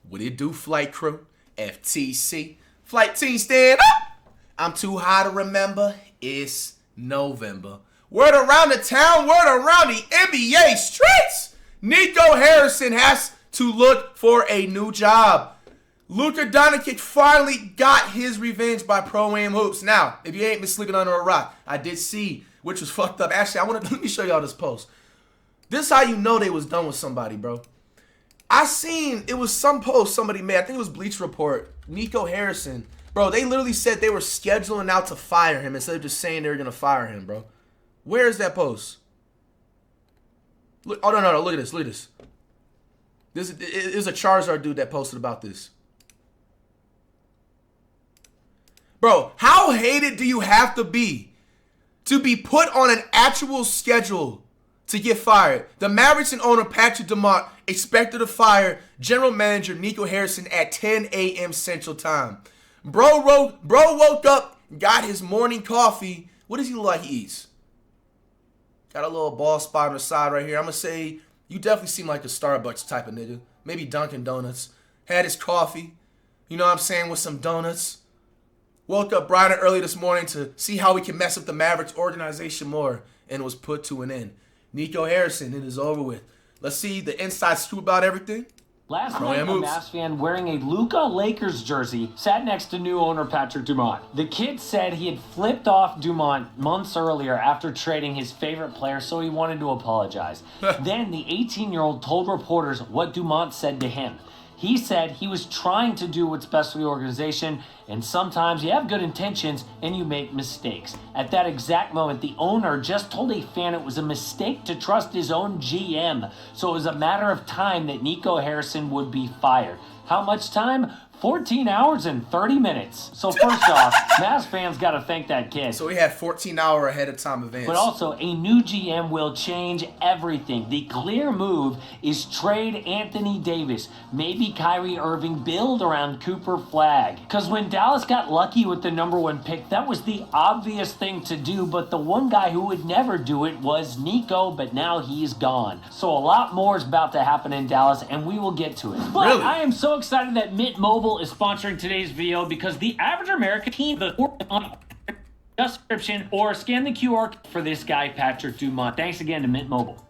What it do, flight crew? FTC. Flight team, stand up! I'm too high to remember. It's November. Word around the town, word around the NBA streets. Nico Harrison has to look for a new job. Luka Doncic finally got his revenge by Pro-Am Hoops. Now, if you ain't been sleeping under a rock, I did see, which was fucked up. Actually, let me show y'all this post. This is how you know they was done with somebody, bro. I seen, it was some post somebody made. I think it was Bleach Report. Nico Harrison. Bro, they literally said they were scheduling out to fire him instead of just saying they were going to fire him, bro. Where is that post? Look, oh, no. Look at this. Look at this. This is a Charizard dude that posted about this. Bro, how hated do you have to be put on an actual schedule to get fired? The Mavericks and owner Patrick Dumont expected to fire general manager Nico Harrison at 10 a.m. Central Time. Bro woke up, got his morning coffee. What does he look like he eats? Got a little bald spot on the side right here. I'm going to say you definitely seem like a Starbucks type of nigga. Maybe Dunkin' Donuts. Had his coffee, you know what I'm saying, with some donuts. Woke up bright and early this morning to see how we can mess up the Mavericks organization more, and was put to an end. Nico Harrison, it is over with. Let's see the inside scoop about everything. Last night, a Mavs fan wearing a Luka Lakers jersey sat next to new owner Patrick Dumont. The kid said he had flipped off Dumont months earlier after trading his favorite player, so he wanted to apologize. Then the 18-year-old told reporters what Dumont said to him. He said he was trying to do what's best for the organization, and sometimes you have good intentions and you make mistakes. At that exact moment, the owner just told a fan it was a mistake to trust his own GM, so it was a matter of time that Nico Harrison would be fired. How much time? 14 hours and 30 minutes. So first off, Mavs fans got to thank that kid. So we had 14-hour ahead of time advance. But also, a new GM will change everything. The clear move is trade Anthony Davis. Maybe Kyrie Irving build around Cooper Flagg. Because when Dallas got lucky with the #1 pick, that was the obvious thing to do. But the one guy who would never do it was Nico, but now he's gone. So a lot more is about to happen in Dallas, and we will get to it. But really? I am so excited that Mint Mobile is sponsoring today's video because the average American team on description or scan the QR for this guy, Patrick Dumont. Thanks again to Mint Mobile.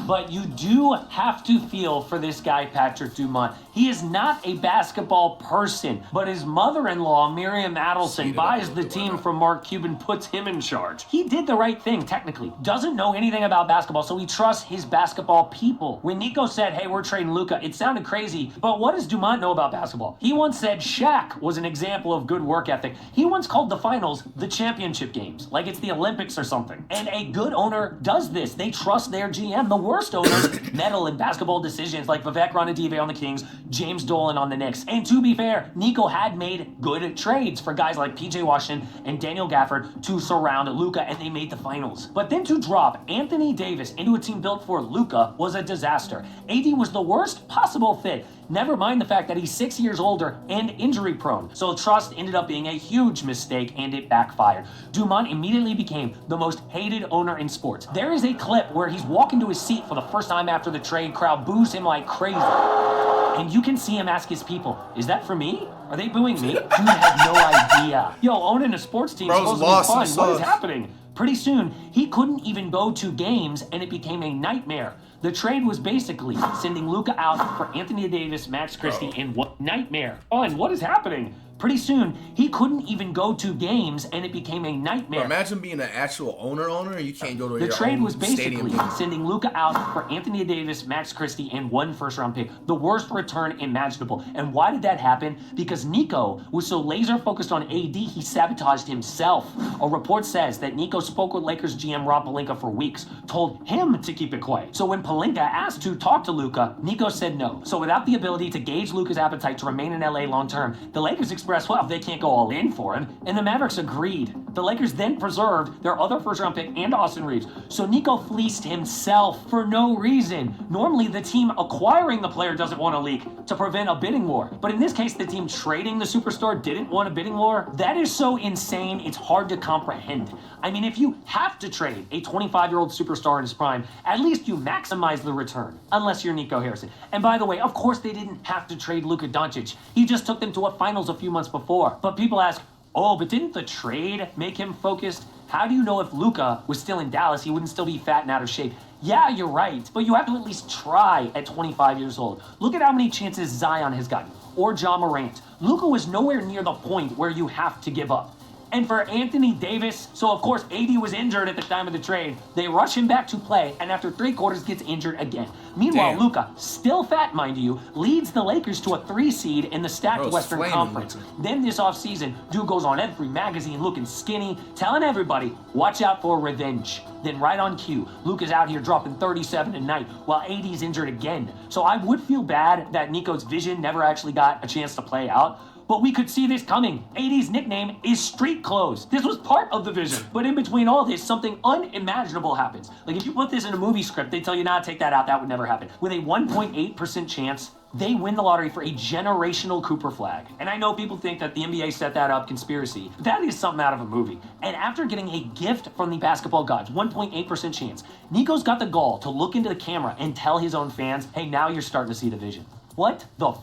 But you do have to feel for this guy, Patrick Dumont. He is not a basketball person, but his mother-in-law, Miriam Adelson, buys the team from Mark Cuban, puts him in charge. He did the right thing, technically. Doesn't know anything about basketball, so he trusts his basketball people. When Nico said, hey, we're trading Luka, it sounded crazy, but what does Dumont know about basketball? He once said Shaq was an example of good work ethic. He once called the finals the championship games, like it's the Olympics or something. And a good owner does this. They trust their GM. The worst owners meddle in basketball decisions like Vivek Ranadive on the Kings, James Dolan on the Knicks. And to be fair, Nico had made good trades for guys like PJ Washington and Daniel Gafford to surround Luka, and they made the finals. But then to drop Anthony Davis into a team built for Luka was a disaster. AD was the worst possible fit. Never mind the fact that he's 6 years older and injury prone. So trust ended up being a huge mistake and it backfired. Dumont immediately became the most hated owner in sports. There is a clip where he's walking to his seat for the first time after the trade. Crowd boos him like crazy. And you can see him ask his people, is that for me? Are they booing me? Dude had no idea. Yo, owning a sports team is supposed to be fun. What is happening? Pretty soon, he couldn't even go to games and it became a nightmare. The trade was basically sending Luka out for Anthony Davis, Max Christie, and what nightmare. Oh, and what is happening? Pretty soon, he couldn't even go to games, and it became a nightmare. Bro, imagine being an actual owner, and you can't go to the trade was basically sending Luka out for Anthony Davis, Max Christie, and 1 first-round pick. The worst return imaginable. And why did that happen? Because Nico was so laser-focused on AD, he sabotaged himself. A report says that Nico spoke with Lakers GM Rob Pelinka for weeks, told him to keep it quiet. So when Pelinka asked to talk to Luka, Nico said no. So without the ability to gauge Luka's appetite to remain in LA long-term, the Lakers expected expressed, well, they can't go all in for him, and the Mavericks agreed. The Lakers then preserved their other first-round pick and Austin Reeves, so Nico fleeced himself for no reason. Normally, the team acquiring the player doesn't want to leak to prevent a bidding war, but in this case, the team trading the superstar didn't want a bidding war. That is so insane, it's hard to comprehend. I mean, if you have to trade a 25-year-old superstar in his prime, at least you maximize the return, unless you're Nico Harrison. And by the way, of course they didn't have to trade Luka Doncic. He just took them to a finals a few months before. But people ask, oh, but didn't the trade make him focused? How do you know if Luka was still in Dallas, he wouldn't still be fat and out of shape? Yeah, you're right, but you have to at least try at 25 years old. Look at how many chances Zion has gotten, or Ja Morant. Luka was nowhere near the point where you have to give up. And for Anthony Davis, so of course AD was injured at the time of the trade. They rush him back to play, and after 3 quarters gets injured again. Meanwhile, Luka, still fat mind you, leads the Lakers to a 3 seed in the stacked Western Conference. Then this offseason, dude goes on every magazine looking skinny, telling everybody, watch out for revenge. Then right on cue, Luka's out here dropping 37 a night while AD's injured again. So I would feel bad that Nico's vision never actually got a chance to play out. But we could see this coming. AD's nickname is Street Clothes. This was part of the vision. But in between all this, something unimaginable happens. Like if you put this in a movie script, they tell you, nah, take that out, that would never happen. With a 1.8% chance, they win the lottery for a generational Cooper Flagg. And I know people think that the NBA set that up, conspiracy. But that is something out of a movie. And after getting a gift from the basketball gods, 1.8% chance, Nico's got the gall to look into the camera and tell his own fans, hey, now you're starting to see the vision. What the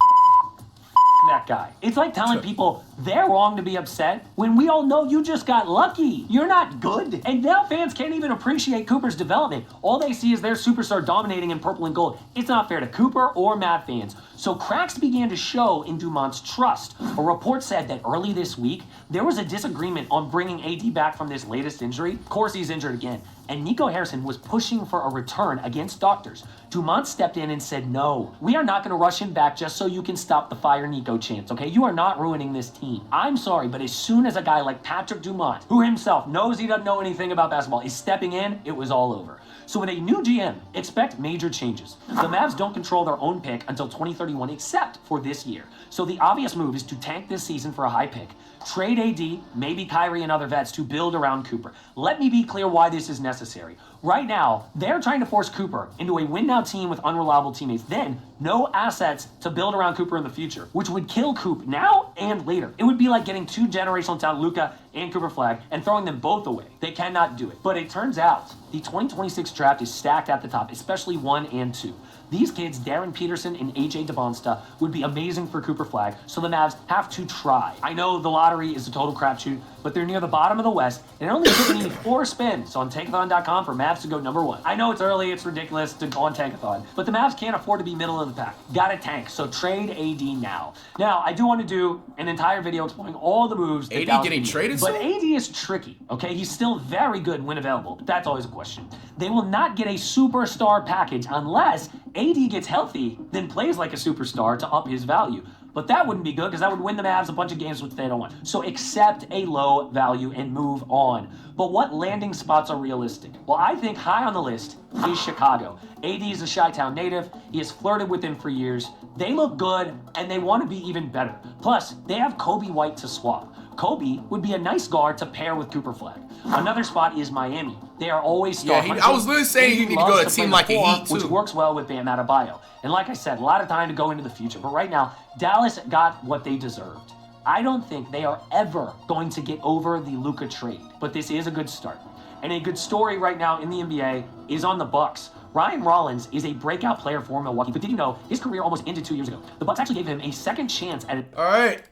that guy. It's like telling people they're wrong to be upset when we all know you just got lucky. You're not good. And now fans can't even appreciate Cooper's development. All they see is their superstar dominating in purple and gold. It's not fair to Cooper or Mav fans. So cracks began to show in Dumont's trust. A report said that early this week, there was a disagreement on bringing AD back from this latest injury. Of course, he's injured again. And Nico Harrison was pushing for a return against doctors. Dumont stepped in and said, no, we are not going to rush him back just so you can stop the Fire Nico chants, okay? You are not ruining this team. I'm sorry, but as soon as a guy like Patrick Dumont, who himself knows he doesn't know anything about basketball, is stepping in, it was all over. So with a new GM, expect major changes. The Mavs don't control their own pick until 2031, except for this year. So the obvious move is to tank this season for a high pick. Trade AD, maybe Kyrie and other vets to build around Cooper. Let me be clear why this is necessary. Right now, they're trying to force Cooper into a win-now team with unreliable teammates. Then, no assets to build around Cooper in the future, which would kill Coop now and later. It would be like getting 2 generational talent, Luka and Cooper Flagg, and throwing them both away. They cannot do it. But it turns out, the 2026 draft is stacked at the top, especially 1 and 2. These kids, Darren Peterson and AJ Devonsta, would be amazing for Cooper Flagg, so the Mavs have to try. I know the lottery is a total crapshoot, but they're near the bottom of the West, and it only took me 4 spins on Tankathon.com for Mavs to go #1. I know it's early, it's ridiculous to go on Tankathon, but the Mavs can't afford to be middle of the pack. Gotta tank, so trade AD now. Now, I do want to do an entire video explaining all the moves that AD getting traded but soon? AD is tricky, okay? He's still very good when available, but that's always a question. They will not get a superstar package unless AD gets healthy, then plays like a superstar to up his value. But that wouldn't be good because that would win the Mavs a bunch of games which they don't want. So accept a low value and move on. But what landing spots are realistic? Well, I think high on the list is Chicago. AD is a Chi-Town native. He has flirted with them for years. They look good, and they want to be even better. Plus, they have Kobe White to swap. Kobe would be a nice guard to pair with Cooper Flagg. Another spot is Miami. They are always star. Yeah, I was literally saying you need to go to a team like a Heat, too. Which works well with Bam Adebayo. And like I said, a lot of time to go into the future. But right now, Dallas got what they deserved. I don't think they are ever going to get over the Luka trade. But this is a good start. And a good story right now in the NBA is on the Bucks. Ryan Rollins is a breakout player for Milwaukee. But did you know his career almost ended 2 years ago? The Bucks actually gave him a second chance at it. All right.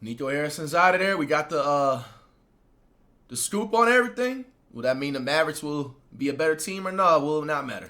Nico Harrison's out of there. We got the scoop on everything. Will that mean the Mavericks will be a better team or no? Will it not matter?